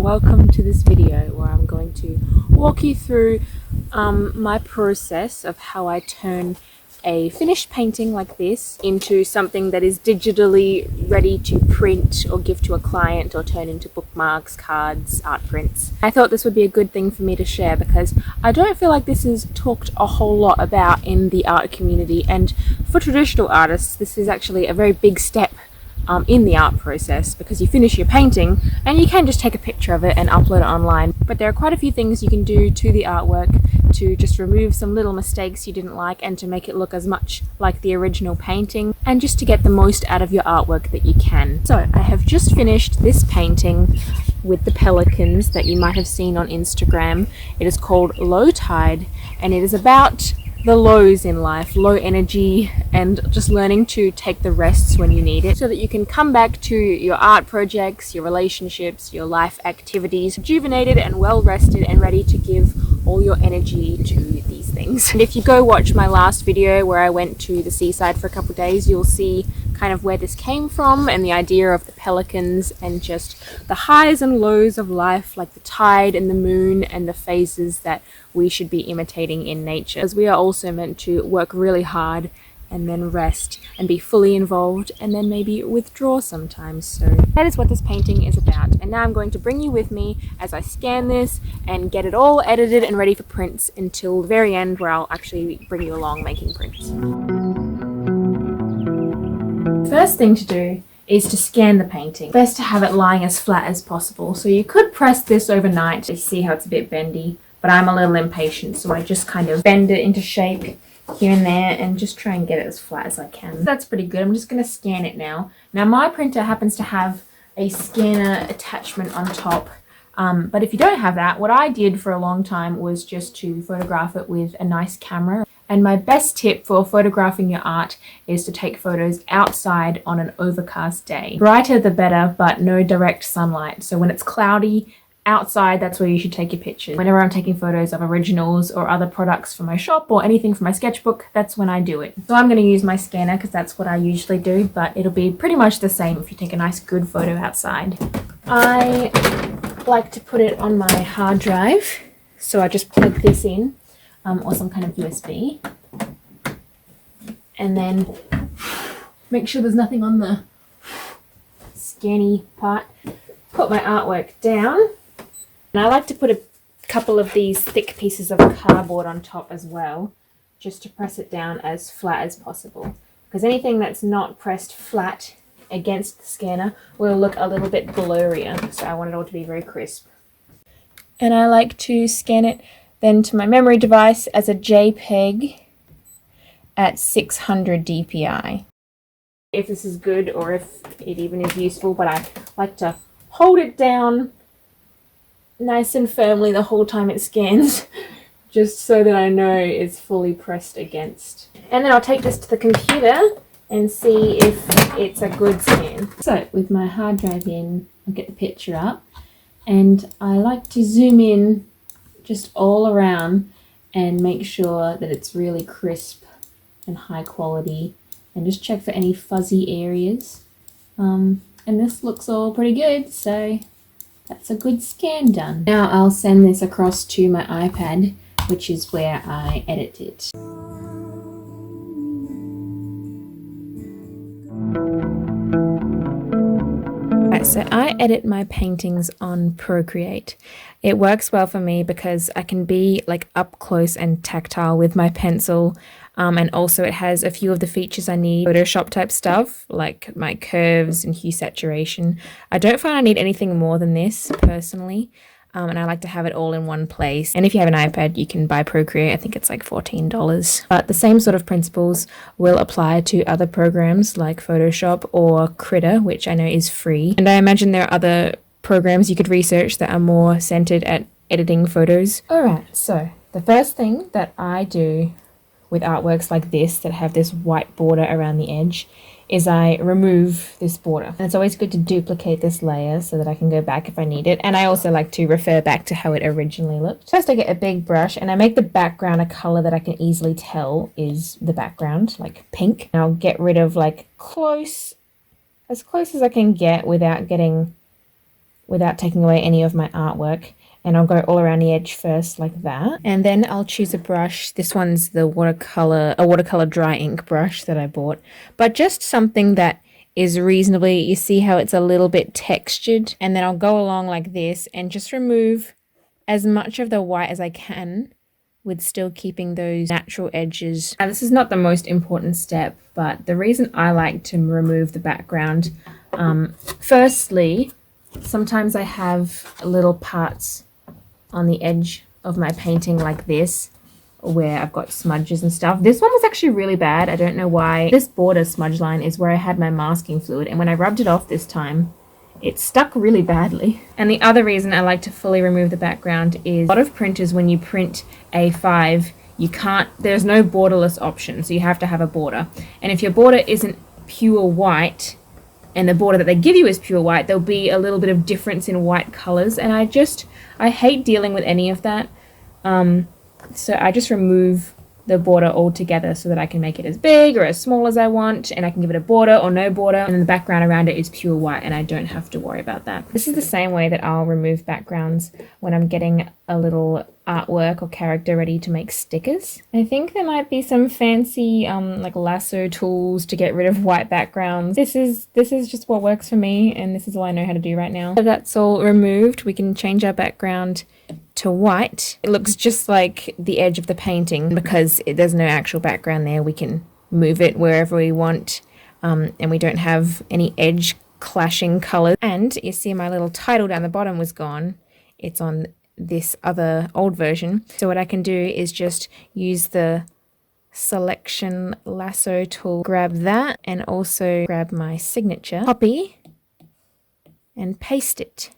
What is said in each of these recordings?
welcome to this video where I'm going to walk you through my process of how I turn a finished painting like this into something that is digitally ready to print or give to a client or turn into bookmarks, cards, art prints. I thought this would be a good thing for me to share because I don't feel like this is talked a whole lot about in the art community, and for traditional artists this is actually a very big step in the art process, because you finish your painting and you can just take a picture of it and upload it online. But there are quite a few things you can do to the artwork to just remove some little mistakes you didn't like and to make it look as much like the original painting, and just to get the most out of your artwork that you can. So I have just finished this painting with the pelicans that you might have seen on Instagram. It is called Low Tide, and it is about the lows in life, low energy, and just learning to take the rests when you need it, so that you can come back to your art projects, your relationships, your life activities rejuvenated and well rested and ready to give all your energy to these things. And if you go watch my last video where I went to the seaside for a couple of days, you'll see kind of where this came from and the idea of the pelicans and just the highs and lows of life, like the tide and the moon and the phases that we should be imitating in nature, as we are also meant to work really hard and then rest and be fully involved and then maybe withdraw sometimes. So that is what this painting is about, and now I'm going to bring you with me as I scan this and get it all edited and ready for prints until the very end, where I'll actually bring you along making prints. First thing to do is to scan the painting. Best to have it lying as flat as possible. So you could press this overnight to see how it's a bit bendy, but I'm a little impatient, so I just kind of bend it into shape here and there and just try and get it as flat as I can. That's pretty good. I'm just going to scan it now. Now my printer happens to have a scanner attachment on top, but if you don't have that, what I did for a long time was just to photograph it with a nice camera. And my best tip for photographing your art is to take photos outside on an overcast day. Brighter the better, but no direct sunlight. So when it's cloudy outside, that's where you should take your pictures. Whenever I'm taking photos of originals or other products from my shop or anything from my sketchbook, that's when I do it. So I'm going to use my scanner because that's what I usually do, but it'll be pretty much the same if you take a nice good photo outside. I like to put it on my hard drive, so I just plug this in. Or some kind of USB, and then make sure there's nothing on the scanny part. Put my artwork down, and I like to put a couple of these thick pieces of cardboard on top as well, just to press it down as flat as possible, because anything that's not pressed flat against the scanner will look a little bit blurrier, so I want it all to be very crisp. And I like to scan it then to my memory device as a JPEG at 600 dpi. If this is good or if it even is useful, but I like to hold it down nice and firmly the whole time it scans, just so that I know it's fully pressed against. And then I'll take this to the computer and see if it's a good scan. So with my hard drive in, I'll get the picture up, and I like to zoom in just all around and make sure that it's really crisp and high quality, and just check for any fuzzy areas. And this looks all pretty good, so that's a good scan done. Now I'll send this across to my iPad, which is where I edit it. So I edit my paintings on Procreate. It works well for me because I can be like up close and tactile with my pencil, and also it has a few of the features I need. Photoshop type stuff like my curves and hue saturation. I don't find I need anything more than this personally. And I like to have it all in one place. And if you have an iPad, you can buy Procreate. I think it's like $14. But the same sort of principles will apply to other programs like Photoshop or Critter, which I know is free. And I imagine there are other programs you could research that are more centered at editing photos. Alright, so the first thing that I do with artworks like this that have this white border around the edge is I remove this border. And it's always good to duplicate this layer so that I can go back if I need it. And I also like to refer back to how it originally looked. First I get a big brush and I make the background a color that I can easily tell is the background, like pink. And I'll get rid of like as close as I can get without getting without taking away any of my artwork. And I'll go all around the edge first like that. And then I'll choose a brush. This one's a watercolor dry ink brush that I bought. But just something that is reasonably, you see how it's a little bit textured. And then I'll go along like this and just remove as much of the white as I can with still keeping those natural edges. Now, this is not the most important step, but the reason I like to remove the background, firstly, sometimes I have little parts on the edge of my painting like this where I've got smudges and stuff. This one was actually really bad. I don't know why. This border smudge line is where I had my masking fluid, and when I rubbed it off this time, it stuck really badly. And the other reason I like to fully remove the background is a lot of printers, when you print A5, there's no borderless option, so you have to have a border. And if your border isn't pure white, and the border that they give you is pure white, there'll be a little bit of difference in white colors, and I hate dealing with any of that. So I just remove the border altogether so that I can make it as big or as small as I want, and I can give it a border or no border, and then the background around it is pure white, and I don't have to worry about that. This is the same way that I'll remove backgrounds when I'm getting a little artwork or character ready to make stickers. I think there might be some fancy like lasso tools to get rid of white backgrounds. This is just what works for me, and this is all I know how to do right now. So that's all removed. We can change our background to white. It looks just like the edge of the painting because there's no actual background there. We can move it wherever we want, and we don't have any edge clashing colors. And you see my little title down the bottom was gone. It's on this other old version. So what I can do is just use the selection lasso tool, grab that, and also grab my signature, copy, and paste it.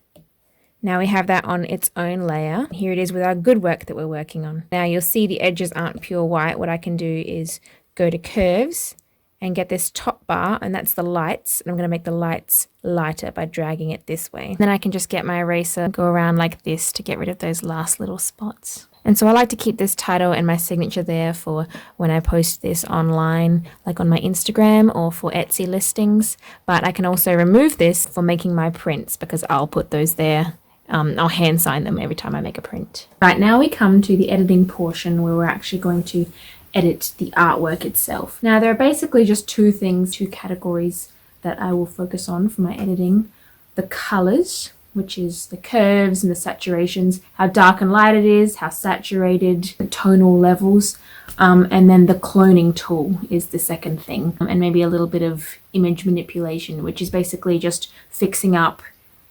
Now we have that on its own layer. Here it is with our good work that we're working on. Now you'll see the edges aren't pure white. What I can do is go to curves and get this top bar, and that's the lights. And I'm going to make the lights lighter by dragging it this way. Then I can just get my eraser, go around like this to get rid of those last little spots. And so I like to keep this title and my signature there for when I post this online, like on my Instagram or for Etsy listings. But I can also remove this for making my prints because I'll put those there. I'll hand sign them every time I make a print. Right, now we come to the editing portion where we're actually going to edit the artwork itself. Now there are basically just two categories that I will focus on for my editing. The colors, which is the curves and the saturations, how dark and light it is, how saturated, the tonal levels, and then the cloning tool is the second thing, and maybe a little bit of image manipulation, which is basically just fixing up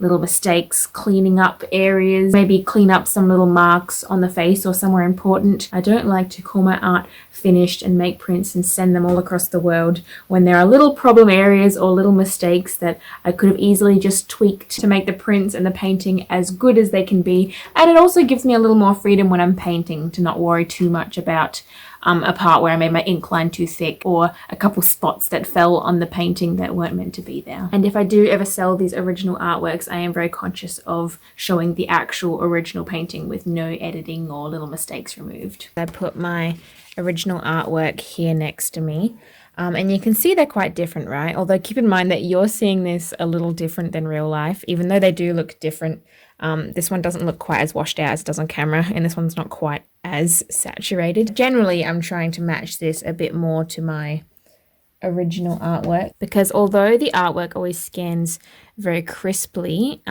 little mistakes, cleaning up areas, maybe clean up some little marks on the face or somewhere important. I don't like to call my art finished and make prints and send them all across the world when there are little problem areas or little mistakes that I could have easily just tweaked to make the prints and the painting as good as they can be. And it also gives me a little more freedom when I'm painting to not worry too much about a part where I made my ink line too thick or a couple spots that fell on the painting that weren't meant to be there. And if I do ever sell these original artworks, I am very conscious of showing the actual original painting with no editing or little mistakes removed. I put my original artwork here next to me. And you can see they're quite different, right? Although keep in mind that you're seeing this a little different than real life, even though they do look different. This one doesn't look quite as washed out as it does on camera, and this one's not quite as saturated. Generally, I'm trying to match this a bit more to my original artwork because although the artwork always scans very crisply,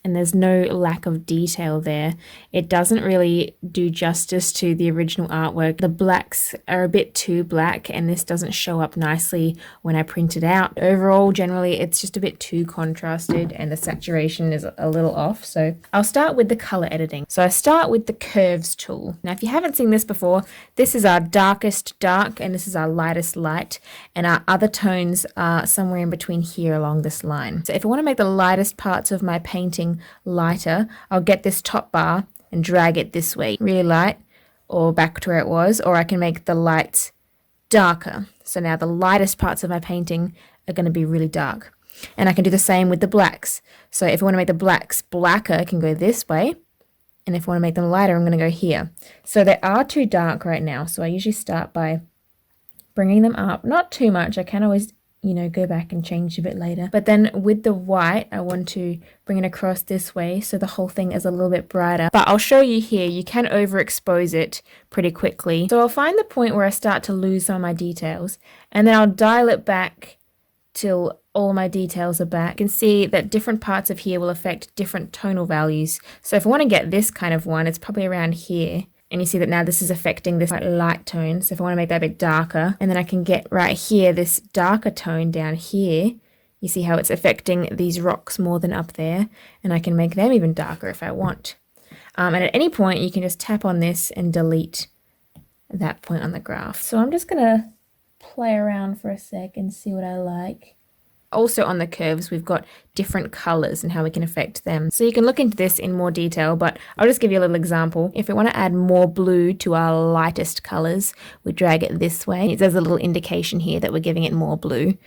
and there's no lack of detail there, it doesn't really do justice to the original artwork. The blacks are a bit too black, and this doesn't show up nicely when I print it out. Overall, generally, it's just a bit too contrasted, and the saturation is a little off. So I'll start with the color editing. So I start with the curves tool. Now, if you haven't seen this before, this is our darkest dark, and this is our lightest light, and our other tones are somewhere in between here along this line. So if I want to make the lightest parts of my painting lighter, I'll get this top bar and drag it this way, really light, or back to where it was, or I can make the lights darker. So now the lightest parts of my painting are going to be really dark. And I can do the same with the blacks. So if I want to make the blacks blacker, I can go this way. And if I want to make them lighter, I'm going to go here. So they are too dark right now. So I usually start by bringing them up, not too much. I can always you know, go back and change a bit later. But then with the white, I want to bring it across this way so the whole thing is a little bit brighter. But I'll show you here, you can overexpose it pretty quickly. So I'll find the point where I start to lose some of my details, and then I'll dial it back till all my details are back. You can see that different parts of here will affect different tonal values. So if I want to get this kind of one, it's probably around here. And you see that now this is affecting this light tone. So if I want to make that a bit darker, and then I can get right here, this darker tone down here. You see how it's affecting these rocks more than up there. And I can make them even darker if I want. And at any point, you can just tap on this and delete that point on the graph. So I'm just going to play around for a sec and see what I like. Also on the curves, we've got different colors and how we can affect them. So you can look into this in more detail, but I'll just give you a little example. If we want to add more blue to our lightest colors, we drag it this way. There's a little indication here that we're giving it more blue.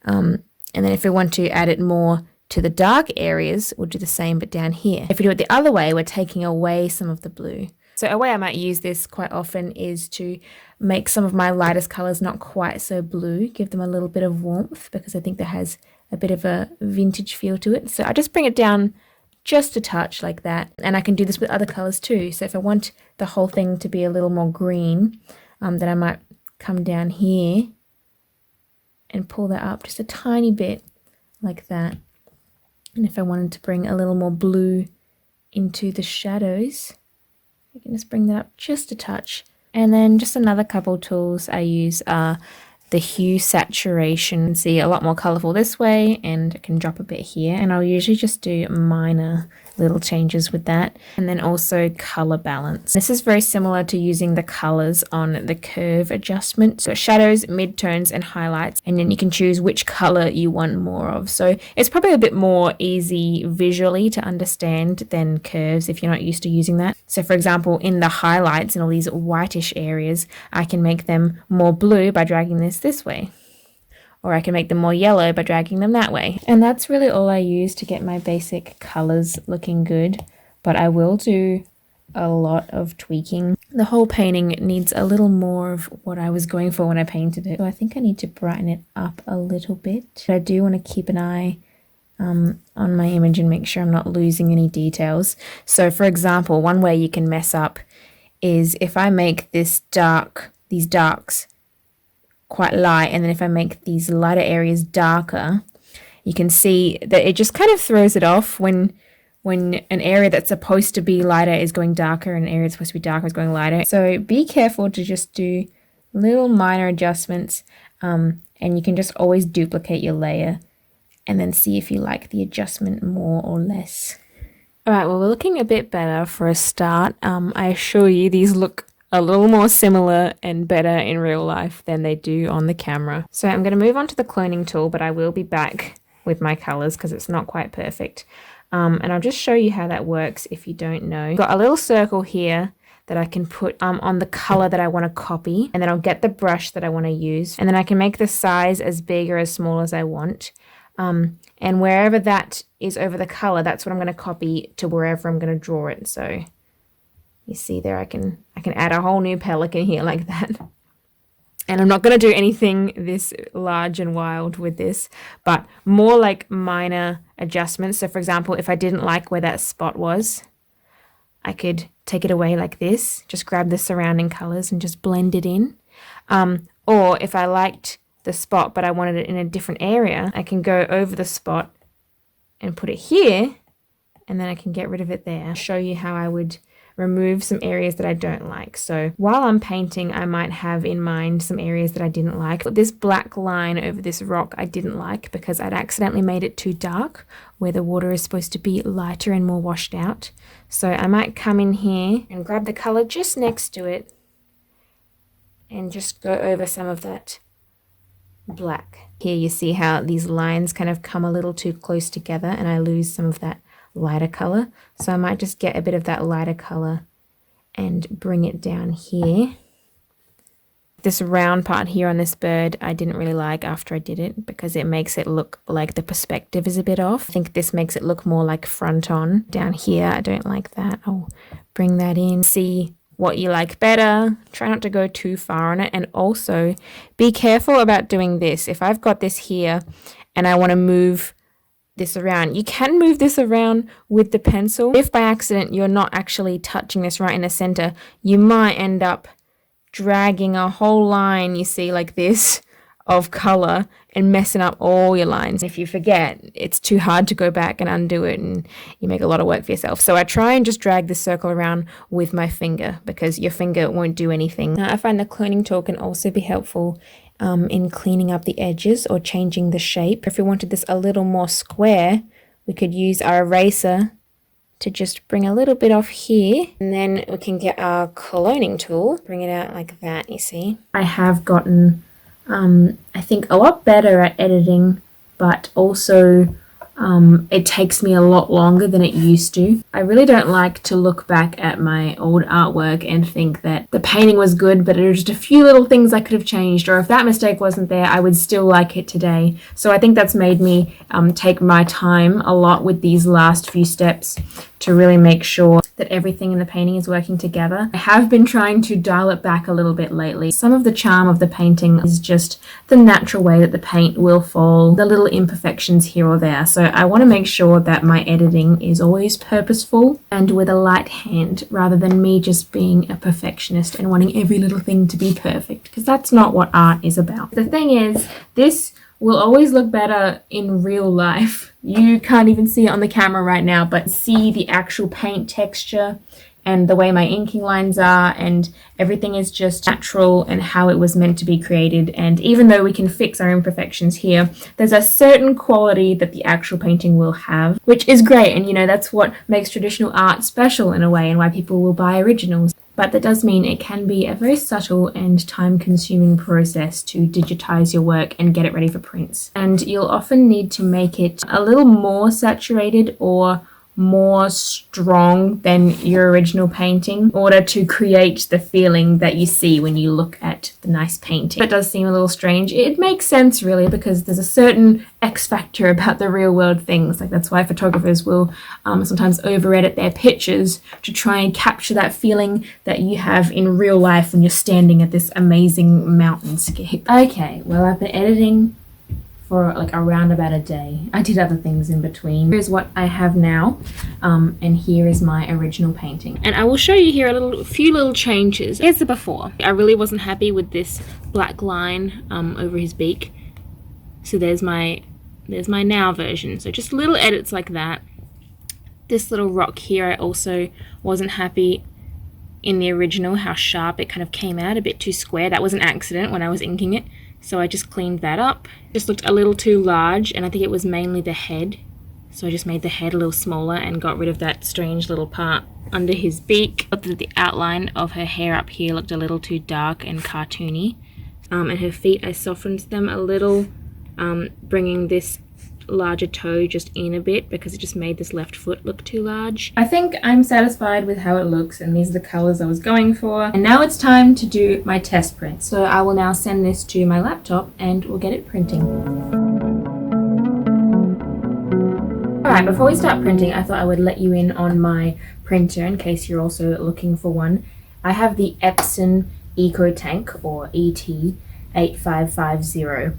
And then if we want to add it more to the dark areas, we'll do the same, but down here. If we do it the other way, we're taking away some of the blue. So a way I might use this quite often is to make some of my lightest colors not quite so blue, give them a little bit of warmth, because I think that has a bit of a vintage feel to it. So I just bring it down just a touch like that. And I can do this with other colors too. So if I want the whole thing to be a little more green, then I might come down here and pull that up just a tiny bit like that. And if I wanted to bring a little more blue into the shadows, I can just bring that up just a touch. And then just another couple tools I use are the hue saturation. See a lot more colorful this way, and it can drop a bit here. And I'll usually just do minor little changes with that. And then also color balance. This is very similar to using the colors on the curve adjustment. So shadows, midtones, and highlights. And then you can choose which color you want more of. So it's probably a bit more easy visually to understand than curves if you're not used to using that. So for example, in the highlights and all these whitish areas, I can make them more blue by dragging this way. Or I can make them more yellow by dragging them that way. And that's really all I use to get my basic colors looking good. But I will do a lot of tweaking. The whole painting needs a little more of what I was going for when I painted it. So I think I need to brighten it up a little bit. But I do want to keep an eye on my image and make sure I'm not losing any details. So for example, one way you can mess up is if I make these darks quite light, and then if I make these lighter areas darker, you can see that it just kind of throws it off when an area that's supposed to be lighter is going darker and an area that's supposed to be darker is going lighter. So be careful to just do little minor adjustments, and you can just always duplicate your layer and then see if you like the adjustment more or less. All right, well, we're looking a bit better for a start. I assure you these look a little more similar and better in real life than they do on the camera. So I'm going to move on to the cloning tool, but I will be back with my colors because it's not quite perfect. And I'll just show you how that works if you don't know. Got a little circle here that I can put on the color that I want to copy, and then I'll get the brush that I want to use, and then I can make the size as big or as small as I want. And wherever that is over the color, that's what I'm going to copy to wherever I'm going to draw it. So you see there, I can add a whole new pelican here like that. And I'm not going to do anything this large and wild with this, but more like minor adjustments. So for example, if I didn't like where that spot was, I could take it away like this, just grab the surrounding colors and just blend it in. Or if I liked the spot, but I wanted it in a different area, I can go over the spot and put it here, and then I can get rid of it there. I'll show you how I would remove some areas that I don't like. So while I'm painting, I might have in mind some areas that I didn't like. But this black line over this rock I didn't like because I'd accidentally made it too dark where the water is supposed to be lighter and more washed out. So I might come in here and grab the color just next to it and just go over some of that black. Here you see how these lines kind of come a little too close together and I lose some of that lighter color. So I might just get a bit of that lighter color and bring it down here. This round part here on this bird I didn't really like after I did it because it makes it look like the perspective is a bit off. I think this makes it look more like front on. Down here I don't like that. I'll bring that in. See what you like better. Try not to go too far on it, and also be careful about doing this. If I've got this here and I want to move this around, you can move this around with the pencil. If by accident you're not actually touching this right in the center, you might end up dragging a whole line, you see, like this, of color and messing up all your lines. If you forget, it's too hard to go back and undo it, and you make a lot of work for yourself. So I try and just drag this circle around with my finger, because your finger won't do anything. Now, I find the cloning tool can also be helpful in cleaning up the edges or changing the shape. If we wanted this a little more square, we could use our eraser to just bring a little bit off here, and then we can get our cloning tool, bring it out like that, you see. I have gotten I think a lot better at editing, but also it takes me a lot longer than it used to. I really don't like to look back at my old artwork and think that the painting was good, but there were just a few little things I could have changed, or if that mistake wasn't there, I would still like it today. So I think that's made me take my time a lot with these last few steps to really make sure that everything in the painting is working together. I have been trying to dial it back a little bit lately. Some of the charm of the painting is just the natural way that the paint will fall, the little imperfections here or there. So I want to make sure that my editing is always purposeful and with a light hand, rather than me just being a perfectionist and wanting every little thing to be perfect, because that's not what art is about. The thing is, this will always look better in real life. You can't even see it on the camera right now, but see the actual paint texture and the way my inking lines are, and everything is just natural and how it was meant to be created. And even though we can fix our imperfections here, there's a certain quality that the actual painting will have, which is great. And you know, that's what makes traditional art special in a way, and why people will buy originals. But that does mean it can be a very subtle and time-consuming process to digitize your work and get it ready for prints. And you'll often need to make it a little more saturated or more strong than your original painting in order to create the feeling that you see when you look at the nice painting. It does seem a little strange. It makes sense really, because there's a certain X factor about the real world things. Like, that's why photographers will sometimes over edit their pictures to try and capture that feeling that you have in real life when you're standing at this amazing mountainscape. Okay, well, I've been editing for like around about a day. I did other things in between. Here's what I have now, and here is my original painting. And I will show you here a few little changes. Here's the before. I really wasn't happy with this black line over his beak. So there's my now version. So just little edits like that. This little rock here, I also wasn't happy in the original, how sharp it kind of came out, a bit too square. That was an accident when I was inking it. So I just cleaned that up. Just looked a little too large, and I think it was mainly the head. So I just made the head a little smaller and got rid of that strange little part under his beak. But the outline of her hair up here looked a little too dark and cartoony. And her feet, I softened them a little, bringing this larger toe just in a bit, because it just made this left foot look too large. I think I'm satisfied with how it looks, and these are the colors I was going for. And now it's time to do my test print. So I will now send this to my laptop and we'll get it printing. Alright, before we start printing, I thought I would let you in on my printer in case you're also looking for one. I have the Epson EcoTank, or ET8550.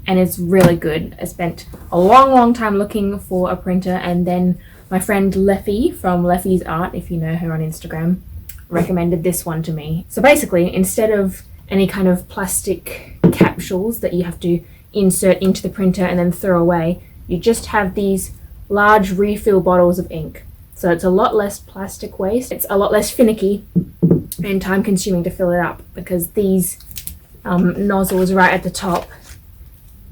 And it's really good. I spent a long time looking for a printer, and then my friend Leffy from Leffy's Art, if you know her on Instagram, recommended this one to me. So basically, instead of any kind of plastic capsules that you have to insert into the printer and then throw away, you just have these large refill bottles of ink. So it's a lot less plastic waste, it's a lot less finicky and time consuming to fill it up, because these nozzles right at the top,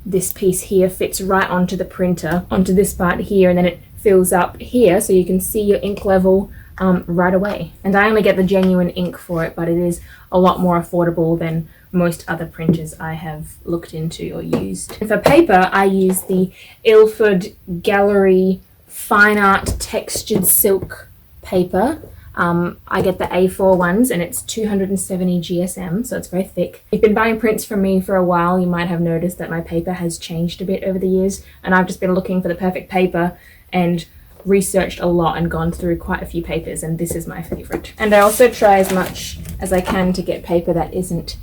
this piece here fits right onto the printer, onto this part here, and then it fills up here so you can see your ink level right away. And I only get the genuine ink for it, but it is a lot more affordable than most other printers I have looked into or used. And for paper, I use the Ilford Gallery Fine Art Textured Silk paper. I get the A4 ones, and it's 270 GSM, so it's very thick. If you've been buying prints from me for a while, you might have noticed that my paper has changed a bit over the years, and I've just been looking for the perfect paper, and researched a lot and gone through quite a few papers, and this is my favorite. And I also try as much as I can to get paper that isn't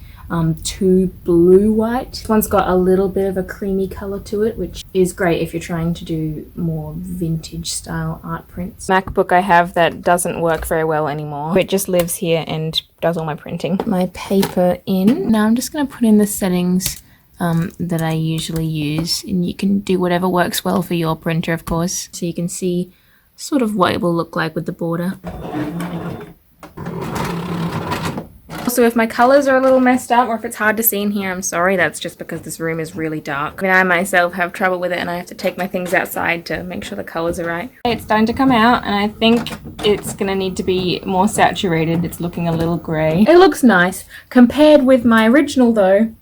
too blue white. This one's got a little bit of a creamy color to it, which is great if you're trying to do more vintage style art prints. MacBook I have that doesn't work very well anymore. It just lives here and does all my printing. My paper in. Now I'm just going to put in the settings that I usually use, and you can do whatever works well for your printer, of course. So you can see sort of what it will look like with the border. Also, if my colors are a little messed up or if it's hard to see in here, I'm sorry. That's just because this room is really dark. I mean, I myself have trouble with it and I have to take my things outside to make sure the colors are right. It's starting to come out and I think it's gonna need to be more saturated. It's looking a little gray. It looks nice. Compared with my original though,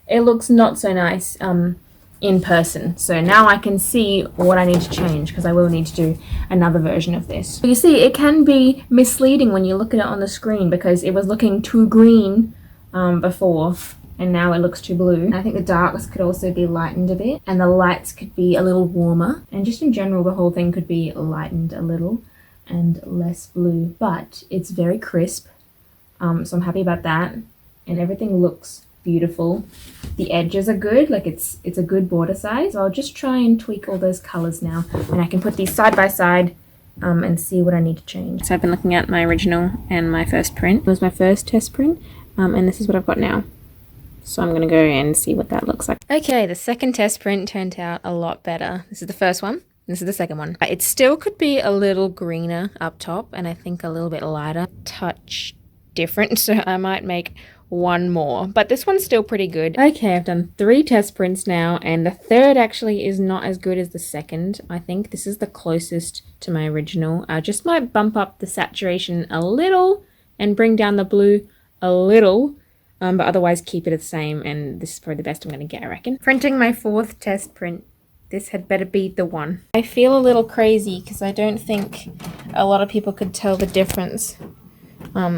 it looks not so nice in person. So now I can see what I need to change, because I will need to do another version of this. You see, it can be misleading when you look at it on the screen, because it was looking too green before, and now it looks too blue. And I think the darks could also be lightened a bit, and the lights could be a little warmer, and just in general the whole thing could be lightened a little and less blue. But it's very crisp, so I'm happy about that, and everything looks beautiful. The edges are good, like it's a good border size. So I'll just try and tweak all those colors now, and I can put these side by side and see what I need to change. So I've been looking at my original and my first print. It was my first test print, and this is what I've got now. So I'm gonna go and see what that looks like. Okay, the second test print turned out a lot better. This is the first one. This is the second one. It still could be a little greener up top, and I think a little bit lighter, touch different. So I might make one more, but this one's still pretty good. Okay, I've done 3 test prints now, and the third actually is not as good as the second. I think this is the closest to my original. I just might bump up the saturation a little and bring down the blue a little, but otherwise keep it the same, and this is probably the best I'm going to get, I reckon. Printing my 4th test print. This had better be the one. I feel a little crazy because I don't think a lot of people could tell the difference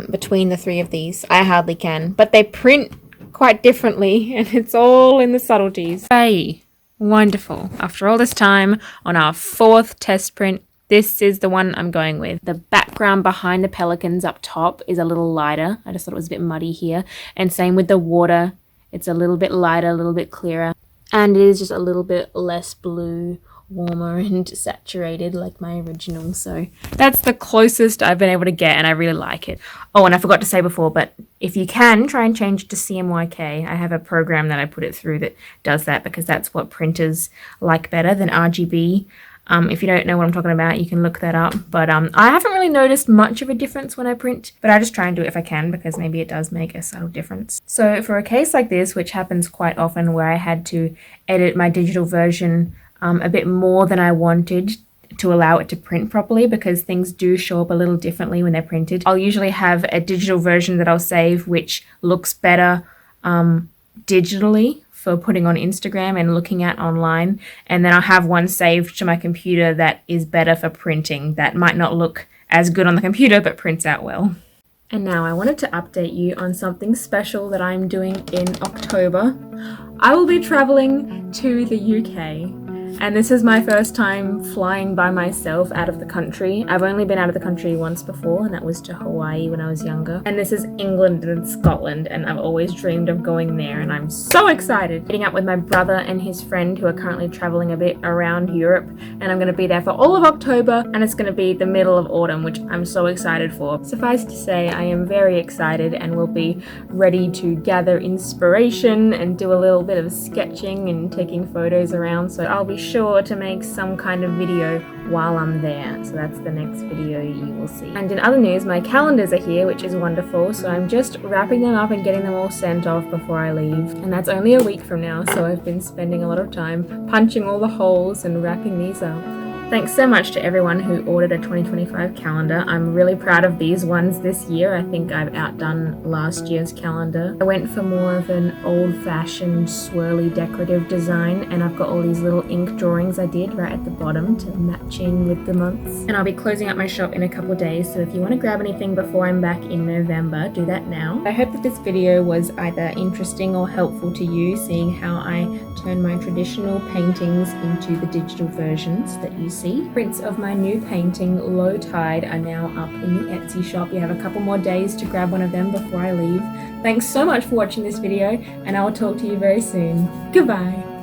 between the 3 of these. I hardly can, but they print quite differently, and it's all in the subtleties. Hey, wonderful. After all this time, on our 4th test print, this is the one I'm going with. The background behind the pelicans up top is a little lighter. I just thought it was a bit muddy here, and same with the water. It's a little bit lighter, a little bit clearer, and it is just a little bit less blue, warmer and saturated like my original. So that's the closest I've been able to get, and I really like it. Oh, and I forgot to say before, but if you can, try and change it to CMYK. I have a program that I put it through that does that, because that's what printers like better than RGB. If you don't know what I'm talking about, you can look that up. But I haven't really noticed much of a difference when I print, but I just try and do it if I can, because maybe it does make a subtle difference. So for a case like this, which happens quite often, where I had to edit my digital version a bit more than I wanted to allow it to print properly, because things do show up a little differently when they're printed. I'll usually have a digital version that I'll save, which looks better digitally for putting on Instagram and looking at online, and then I'll have one saved to my computer that is better for printing, that might not look as good on the computer but prints out well. And now I wanted to update you on something special that I'm doing in October. I will be traveling to the UK, and this is my first time flying by myself out of the country. I've only been out of the country once before, and that was to Hawaii when I was younger. And this is England and Scotland, and I've always dreamed of going there, and I'm so excited. Meeting up with my brother and his friend, who are currently traveling a bit around Europe, and I'm going to be there for all of October, and it's going to be the middle of autumn, which I'm so excited for. Suffice to say, I am very excited, and will be ready to gather inspiration and do a little bit of sketching and taking photos around, so I'll be sure to make some kind of video while I'm there. So that's the next video you will see. And in other news, my calendars are here, which is wonderful, so I'm just wrapping them up and getting them all sent off before I leave. And that's only a week from now, so I've been spending a lot of time punching all the holes and wrapping these up. Thanks so much to everyone who ordered a 2025 calendar. I'm really proud of these ones this year. I think I've outdone last year's calendar. I went for more of an old-fashioned swirly decorative design, and I've got all these little ink drawings I did right at the bottom to match in with the months. And I'll be closing up my shop in a couple of days, so if you want to grab anything before I'm back in November, do that now. I hope that this video was either interesting or helpful to you, seeing how I turn my traditional paintings into the digital versions that you see. Prints of my new painting, Low Tide, are now up in the Etsy shop. You have a couple more days to grab one of them before I leave. Thanks so much for watching this video, and I will talk to you very soon. Goodbye.